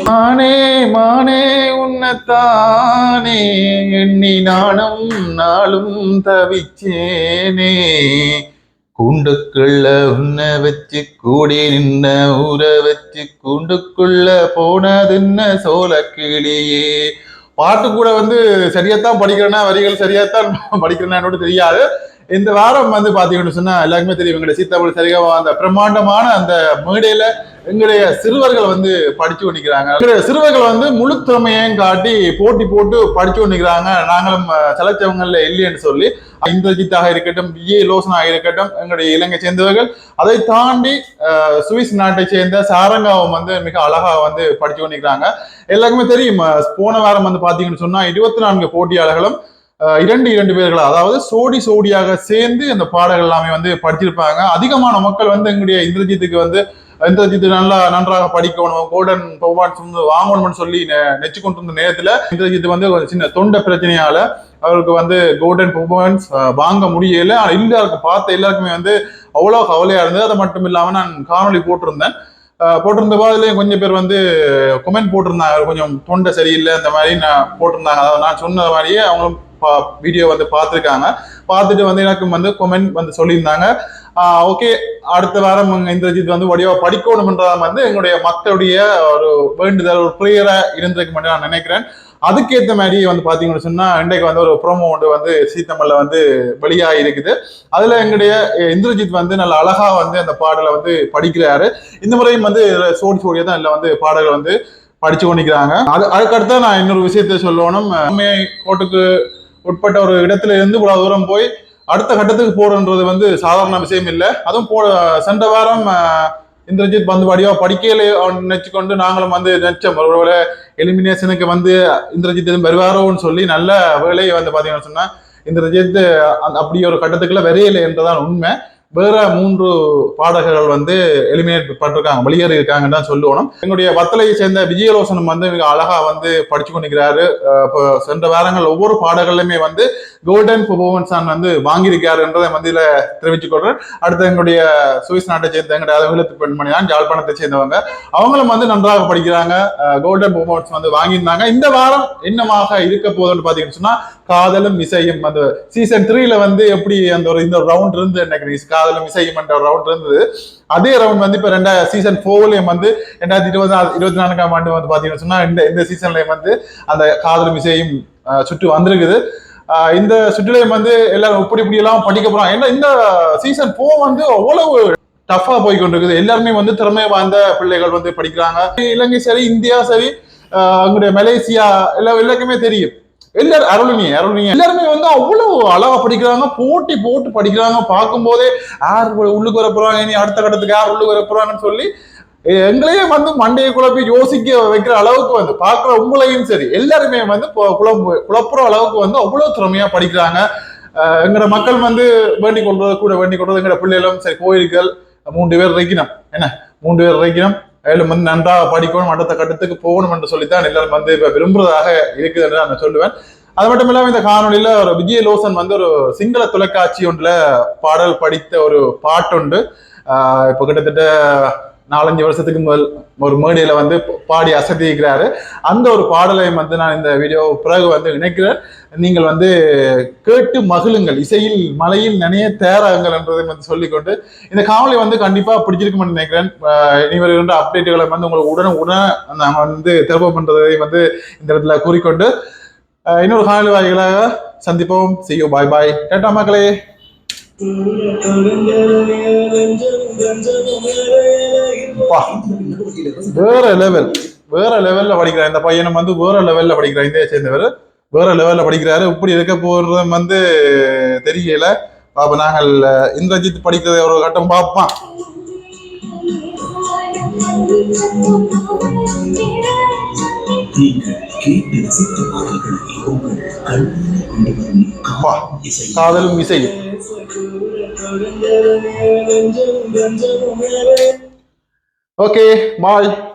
மானே மானே உன்னத்தானே எண்ணி நானும் நாளும் தவிச்சேனே கூண்டுக்குள்ள உன்னை வச்சு கூடி நின்ன ஊற வச்சு கூண்டுக்குள்ள போனதுன்ன சோழ கிளியே. பாட்டு கூட சரியாத்தான் படிக்கிறேன்னா, வரிகள் சரியாத்தான் படிக்கிறேன்னு தெரியாது. இந்த வாரம் பாத்தீங்கன்னு சொன்னா எல்லாருக்குமே தெரியும், எங்களுடைய சீத்தாபுரி சரிகமா அந்த பிரம்மாண்டமான அந்த மேடையில எங்களுடைய சிறுவர்கள் படிச்சு கொண்டிருக்கிறாங்க. எங்களுடைய சிறுவர்கள் முழு திறமையையும் காட்டி போட்டி போட்டு படிச்சு கொண்டிருக்கிறாங்க. நாங்களும் செலச்சவங்கள்ல இல்லைன்னு சொல்லி இந்திரஜித்தாக இருக்கட்டும், விஜய் லோசனாக இருக்கட்டும், எங்களுடைய இலங்கை சேர்ந்தவர்கள், அதை தாண்டி சுவிஸ் நாட்டை சேர்ந்த சாரங்காவும் மிக அழகா படிச்சு கொண்டிருக்கிறாங்க. எல்லாருக்குமே தெரியும், போன வாரம் பாத்தீங்கன்னு சொன்னா 24 போட்டியாளர்களும் இரண்டு பேர்கள், அதாவது சோடியாக சேர்ந்து அந்த பாடல்கள் எல்லாமே படிச்சிருப்பாங்க. அதிகமான மக்கள் எங்களுடைய இந்திரஜித்துக்கு இந்திரஜித் நன்றாக படிக்கணும், கோல்டன் பர்ஃபார்மன்ஸ் வாங்கணும்னு சொல்லி நெச்சு கொண்டிருந்த நேரத்துல இந்திரஜித் சின்ன தொண்டை பிரச்சனையால அவருக்கு கோல்டன் பர்ஃபார்மன்ஸ் வாங்க முடியல. எல்லாருக்கும் பார்த்த எல்லாருக்குமே அவ்வளவு கவலையா இருந்தது. அது மட்டும் இல்லாம நான் காணொலி போட்டிருந்த போதுலயும் கொஞ்சம் பேர் கொமெண்ட் போட்டிருந்தாங்க, கொஞ்சம் தொண்டை சரியில்லை அந்த மாதிரி போட்டிருந்தாங்க. அதாவது நான் சொன்ன மாதிரியே அவங்களும் வீடியோ பார்த்துருக்காங்க. பார்த்துட்டு எனக்கு கொமெண்ட் சொல்லியிருந்தாங்க. ஓகே, அடுத்த வாரம் இந்திரஜித் வடிவா படிக்கணும்ன்றதான் எங்களுடைய மக்களுடைய ஒரு வேண்டுதல், ஒரு ப்ரேயரா இருந்திருக்கு மட்டும் நான் நினைக்கிறேன். அதுக்கேற்ற மாதிரி பாத்தீங்கன்னு சொன்னா இன்றைக்கு ஒரு ப்ரோமோ ஒன்று சீத்தமல்ல வெளியாக இருக்குது. அதுல எங்களுடைய இந்திரஜித் நல்ல அழகா அந்த பாடலை படிக்கிறாரு. இந்த முறையும் சோடியா தான் இல்ல பாடல்கள் படிச்சு கொண்டிருக்கிறாங்க. அதுக்கடுத்த நான் இன்னொரு விஷயத்த சொல்லணும். கோட்டுக்கு உட்பட்ட ஒரு இடத்துல இருந்து இவ்வளவு தூரம் போய் அடுத்த கட்டத்துக்கு போறன்றது சாதாரண விஷயம் இல்லை. அதுவும் சென்ற வாரம் இந்திரஜித் வடிவா படிக்கல நினைச்சுக்கொண்டு நாங்களும் நினைச்சோம் ஒருவேளை எலிமினேஷனுக்கு இந்திரஜித் வருவாரோன்னு சொல்லி. நல்ல வேலையை பாத்தீங்கன்னு சொன்னா இந்திரஜித் அப்படி ஒரு கட்டத்துக்குள்ள வரையில என்றுதான் உண்மை. வேற 3 பாடகர்கள் எலிமினேட் பட்டிருக்காங்க, வெளியேறி இருக்காங்கன்னு தான் சொல்லணும். எங்களுடைய வத்தலையை சேர்ந்த விஜயலோசனம் மிக அழகா படிச்சு கொண்டிருக்கிறாரு. இப்போ சென்ற வாரங்கள் ஒவ்வொரு பாடல்களுமே கோல்டன் பெர்ஃபார்மன்ஸ் வாங்கியிருக்காருன்றதை இதுல தெரிவித்துக் கொள்றேன். அடுத்து எங்களுடைய சுவிஸ் நாட்டை சேர்ந்த எங்களுடைய ஈழத்து பெண்மணி தான், யாழ்ப்பாணத்தை சேர்ந்தவங்க, அவங்களும் நன்றாக படிக்கிறாங்க. கோல்டன் பெர்ஃபார்மன்ஸ் வாங்கியிருந்தாங்க. இந்த வாரம் என்னமாக இருக்க போகுதுன்னு பாத்தீங்கன்னு சொன்னா காதலும் இசையும் சீசன் 3ல எப்படி இந்த ரவுண்ட் இருந்து எனக்கு காதலும் இசையும் என்ற ரவுண்ட் இருந்தது. அதே ரவுண்ட் இப்ப சீசன் 4லயும் 2024ஆம் ஆண்டு பாத்தீங்கன்னு சொன்னா இந்த சீசன்லயும் அந்த காதலும் இசையும் சுற்று வந்திருக்குது. இந்த சுற்றுலையும் எல்லாரும் இப்படி எல்லாம் படிக்க போறாங்க. ஏன்னா இந்த சீசன் 4 அவ்வளவு டஃபா போய் கொண்டிருக்குது. எல்லாருமே திறமை வாய்ந்த பிள்ளைகள் படிக்கிறாங்க. இலங்கை சரி, இந்தியா சரி, அங்களுடைய மலேசியா எல்லாருக்குமே தெரியும். எல்லாரும் அருளினிய எல்லாருமே அவ்வளவு அழகா படிக்கிறாங்க, போட்டி போட்டு படிக்கிறாங்க. பார்க்கும் போதே யார் உள்ளுக்கு வர போறாங்க, இனி அடுத்த கட்டத்துக்கு யார் உள்ளுக்கு வர போறாங்கன்னு சொல்லி எங்களையே மண்டையை குழப்பி யோசிக்க வைக்கிற அளவுக்கு பார்க்குற உங்களையும் சரி எல்லாருமே குழப்புற அளவுக்கு அவ்வளவு திறமையா படிக்கிறாங்க. எங்கட மக்கள் வேண்டிக் கொள்றது எங்கட பிள்ளைகளும் சரி, கோயில்கள் 3 பேர் இருக்கணும், என்ன 3 பேர் இருக்கணும், மேலும் நன்றாக படிக்கணும், அடுத்த கட்டத்துக்கு போகணும் என்று சொல்லித்தான் எல்லாரும் இப்ப விரும்புறதாக இருக்குது என்று நான் சொல்லுவேன். அது மட்டும் இல்லாம இந்த காணொலியில ஒரு விஜய் லோசன் ஒரு சிங்கள தொலைக்காட்சி ஒன்றுல பாடல் படித்த ஒரு பாட்டுண்டு. இப்ப கிட்டத்தட்ட 4-5 வருஷத்துக்கு முதல் ஒரு மேடையில பாடி அசத்திக்கிறாரு. அந்த ஒரு பாடலை நான் இந்த வீடியோ பிறகு இணைக்கிறேன். நீங்கள் கேட்டு மகிழுங்கள், இசையில் மலையில் நினைய தேராங்கள் என்றதை சொல்லிக்கொண்டு இந்த காணொலி கண்டிப்பா பிடிச்சிருக்கும்னு நினைக்கிறேன். இனி வருகின்ற அப்டேட்டுகளை உங்களுக்கு உடனே திரும்ப பண்றதை இந்த இடத்துல கூறிக்கொண்டு இன்னொரு காணொலி வாயிலாக சந்திப்போம். See you, bye bye, Tata மக்களே. வேற லெவல்ல படிக்கிறார் இந்த பையனும் வேற லெவல்ல படிக்கிறார். இந்தியா சேர்ந்தவர் வேற லெவல்ல படிக்கிறாரு. இப்படி இருக்க போறது தெரியல. பாப்ப நாங்கள் இந்திரஜித் படிக்கிறத ஒரு கட்டம் பார்ப்பான். காதலும் இசையும். Okay, bye.